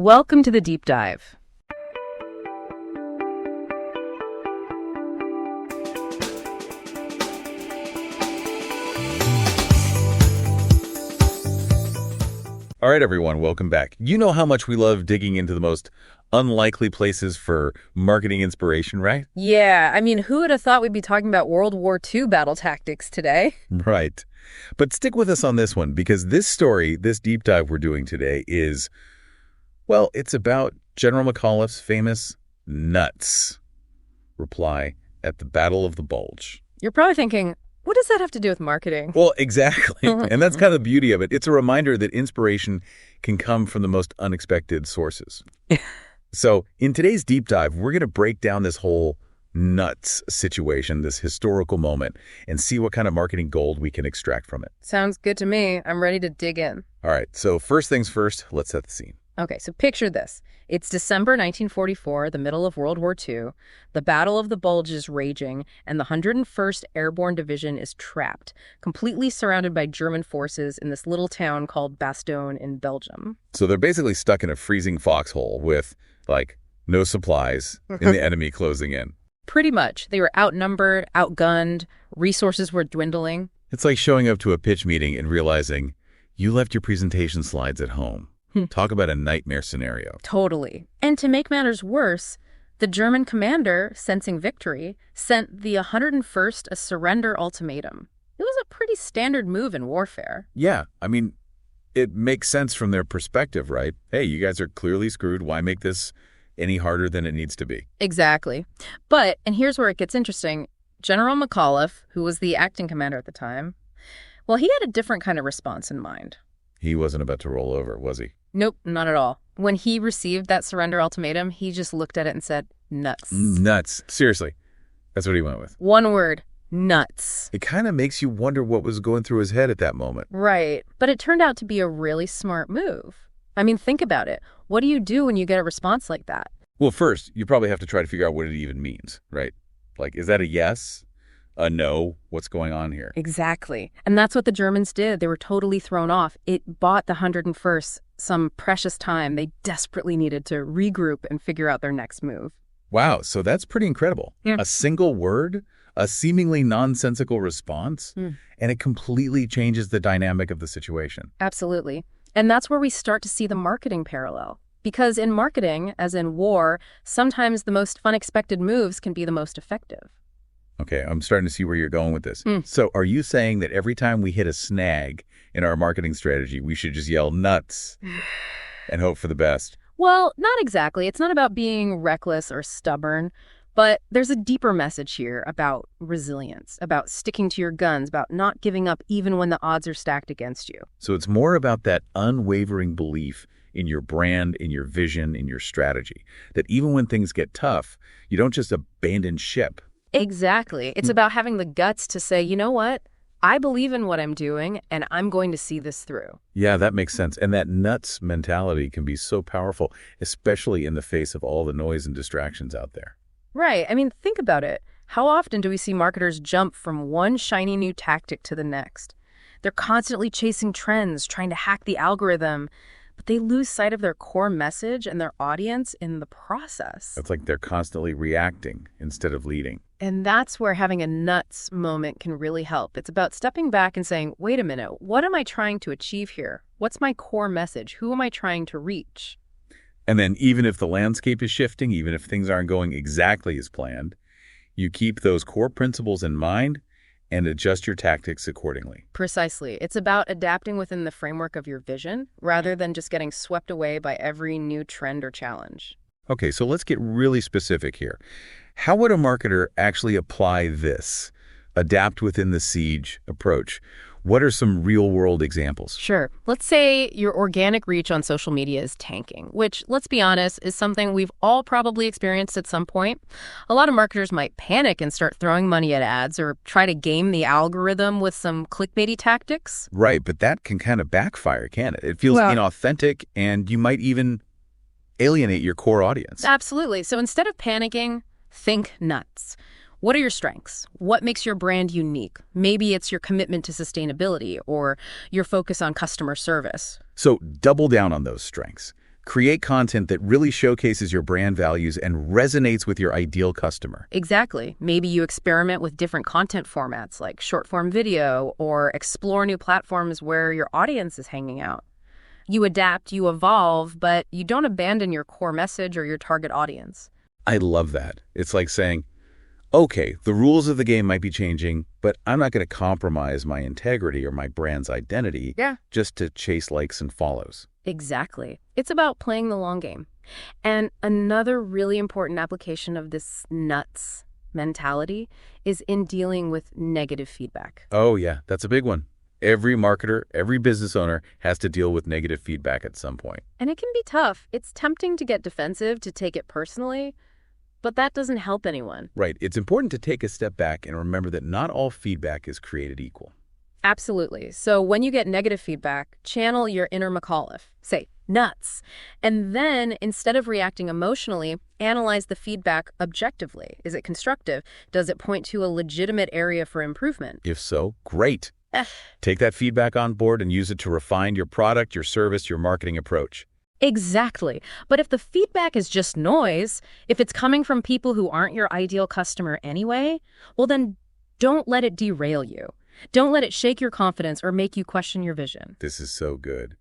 Welcome to the deep dive. All right, everyone, welcome back. You know how much we love digging into the most unlikely places for marketing inspiration, right? Yeah, who would have thought we'd be talking about World War II battle tactics today? Right. But stick with us on this one, because this story, this deep dive we're doing today is, well, it's about General McAuliffe's famous nuts reply at the Battle of the Bulge. You're probably thinking, what does that have to do with marketing? Well, exactly. And that's kind of the beauty of it. It's a reminder that inspiration can come from the most unexpected sources. So in today's deep dive, we're going to break down this whole nuts situation, this historical moment, and see what kind of marketing gold we can extract from it. Sounds good to me. I'm ready to dig in. All right. So first things first, let's set the scene. Okay, so picture this. It's December 1944, the middle of World War II. The Battle of the Bulge is raging, and the 101st Airborne Division is trapped, completely surrounded by German forces in this little town called Bastogne in Belgium. So they're basically stuck in a freezing foxhole with, no supplies and the enemy closing in. Pretty much. They were outnumbered, outgunned, resources were dwindling. It's like showing up to a pitch meeting and realizing you left your presentation slides at home. Talk about a nightmare scenario. Totally. And to make matters worse, the German commander, sensing victory, sent the 101st a surrender ultimatum. It was a pretty standard move in warfare. Yeah, it makes sense from their perspective, right? Hey, you guys are clearly screwed. Why make this any harder than it needs to be? Exactly. But, and here's where it gets interesting, General McAuliffe, who was the acting commander at the time, well, he had a different kind of response in mind. He wasn't about to roll over, was he? Nope, not at all. When he received that surrender ultimatum, he just looked at it and said, nuts. Nuts. Seriously. That's what he went with. One word, nuts. It kind of makes you wonder what was going through his head at that moment. Right. But it turned out to be a really smart move. Think about it. What do you do when you get a response like that? Well, first, you probably have to try to figure out what it even means, right? Is that a yes? A no? What's going on here? Exactly. And that's what the Germans did. They were totally thrown off. It bought the 101st some precious time. They desperately needed to regroup and figure out their next move. Wow, so that's pretty incredible. Yeah. A single word, a seemingly nonsensical response, and it completely changes the dynamic of the situation. Absolutely. And that's where we start to see the marketing parallel. Because in marketing, as in war, sometimes the most unexpected moves can be the most effective. Okay, I'm starting to see where you're going with this. So are you saying that every time we hit a snag in our marketing strategy, we should just yell nuts and hope for the best? Well, not exactly. It's not about being reckless or stubborn, but there's a deeper message here about resilience, about sticking to your guns, about not giving up even when the odds are stacked against you. So it's more about that unwavering belief in your brand, in your vision, in your strategy, that even when things get tough, you don't just abandon ship. Exactly. It's about having the guts to say, you know what? I believe in what I'm doing, and I'm going to see this through. Yeah, that makes sense. And that nuts mentality can be so powerful, especially in the face of all the noise and distractions out there. Right. Think about it. How often do we see marketers jump from one shiny new tactic to the next? They're constantly chasing trends, trying to hack the algorithm, but they lose sight of their core message and their audience in the process. It's like they're constantly reacting instead of leading. And that's where having a nuts moment can really help. It's about stepping back and saying, wait a minute, what am I trying to achieve here? What's my core message? Who am I trying to reach? And then even if the landscape is shifting, even if things aren't going exactly as planned, you keep those core principles in mind and adjust your tactics accordingly. Precisely. It's about adapting within the framework of your vision rather than just getting swept away by every new trend or challenge. Okay, so let's get really specific here. How would a marketer actually apply this, adapt within the siege approach? What are some real-world examples? Sure. Let's say your organic reach on social media is tanking, which, let's be honest, is something we've all probably experienced at some point. A lot of marketers might panic and start throwing money at ads or try to game the algorithm with some clickbaity tactics. Right, but that can kind of backfire, can't it? It feels inauthentic, and you might even alienate your core audience. Absolutely. So instead of panicking, think nuts. What are your strengths? What makes your brand unique? Maybe it's your commitment to sustainability or your focus on customer service. So double down on those strengths. Create content that really showcases your brand values and resonates with your ideal customer. Exactly. Maybe you experiment with different content formats like short-form video or explore new platforms where your audience is hanging out. You adapt, you evolve, but you don't abandon your core message or your target audience. I love that. It's like saying, okay, the rules of the game might be changing, but I'm not going to compromise my integrity or my brand's identity just to chase likes and follows. Exactly. It's about playing the long game. And another really important application of this nuts mentality is in dealing with negative feedback. Oh, yeah, that's a big one. Every marketer, every business owner has to deal with negative feedback at some point. And it can be tough. It's tempting to get defensive, to take it personally, but that doesn't help anyone. Right. It's important to take a step back and remember that not all feedback is created equal. Absolutely. So when you get negative feedback, channel your inner McAuliffe. Say, nuts. And then, instead of reacting emotionally, analyze the feedback objectively. Is it constructive? Does it point to a legitimate area for improvement? If so, great. Take that feedback on board and use it to refine your product, your service, your marketing approach. Exactly. But if the feedback is just noise, if it's coming from people who aren't your ideal customer anyway, well then don't let it derail you. Don't let it shake your confidence or make you question your vision. This is so good.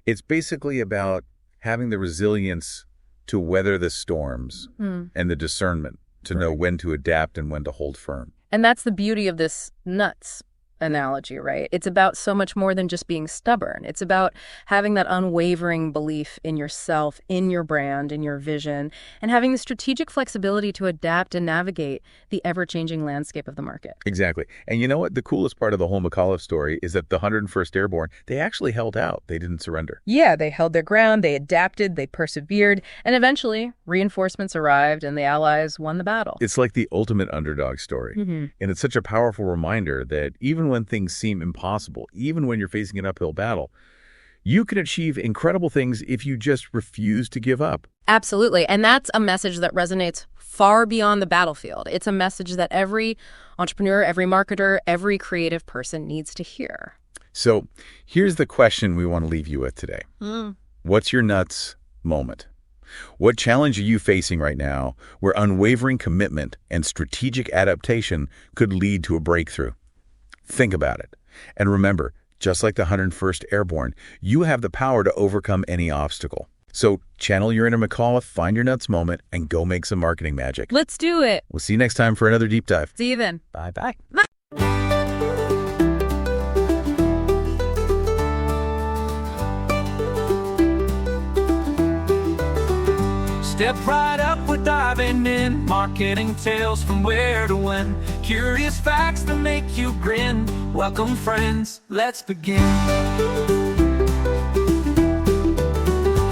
It's basically about having the resilience to weather the storms and the discernment to know when to adapt and when to hold firm. And that's the beauty of this nuts analogy, right? It's about so much more than just being stubborn. It's about having that unwavering belief in yourself, in your brand, in your vision, and having the strategic flexibility to adapt and navigate the ever-changing landscape of the market. Exactly. And you know what? The coolest part of the whole McAuliffe story is that the 101st Airborne, they actually held out. They didn't surrender. Yeah, they held their ground, they adapted, they persevered, and eventually reinforcements arrived and the Allies won the battle. It's like the ultimate underdog story. And it's such a powerful reminder that even when things seem impossible, even when you're facing an uphill battle, you can achieve incredible things if you just refuse to give up. Absolutely. And that's a message that resonates far beyond the battlefield. It's a message that every entrepreneur, every marketer, every creative person needs to hear. So here's the question we want to leave you with today. What's your nuts moment? What challenge are you facing right now where unwavering commitment and strategic adaptation could lead to a breakthrough? Think about it. And remember, just like the 101st Airborne, you have the power to overcome any obstacle. So channel your inner McAuliffe, find your nuts moment, and go make some marketing magic. Let's do it. We'll see you next time for another deep dive. See you then. Bye-bye. Step right up, we're diving in. Marketing tales from where to when. Curious facts that make you grin. Welcome friends, let's begin.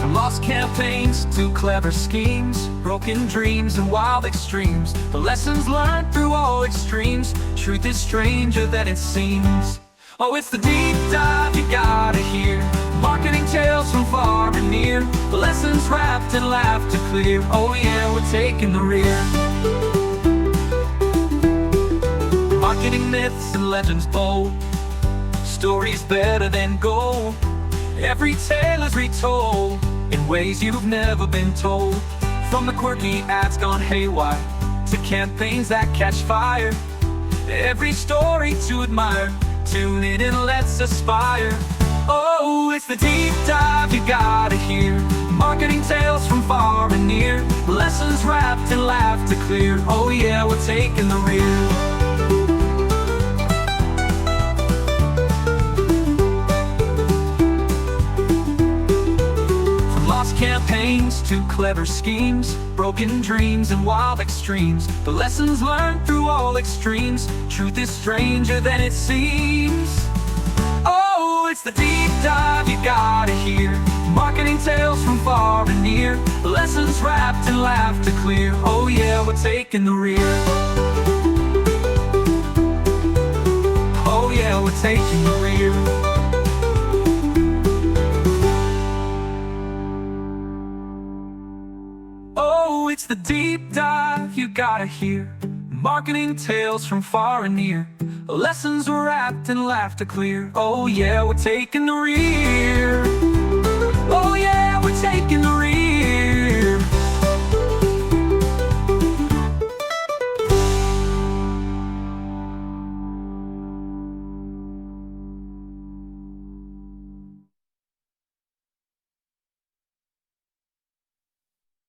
From lost campaigns to clever schemes, broken dreams and wild extremes, the lessons learned through all extremes. Truth is stranger than it seems. Oh, it's the deep dive you gotta hear. Marketing tales from far and near, the lessons wrapped in laughter clear. Oh yeah, we're taking the rear. Marketing myths and legends bold, stories better than gold. Every tale is retold in ways you've never been told. From the quirky ads gone haywire to campaigns that catch fire, every story to admire. Tune in and let's aspire. Oh, it's the deep dive you gotta hear. Marketing tales from far and near, lessons wrapped in laughter clear. Oh yeah, we're taking the rear. From lost campaigns to clever schemes, broken dreams and wild extremes, the lessons learned through all extremes. Truth is stranger than it seems. Oh, it's the deep dive you gotta hear. Marketing tales from far and near, lessons wrapped in laughter clear. Oh yeah, we're taking the rear. Oh yeah, we're taking the rear. Oh, it's the deep dive you gotta hear. Marketing tales from far and near, lessons wrapped in laughter clear. Oh yeah, we're taking the rear. Oh yeah, we're taking the rear.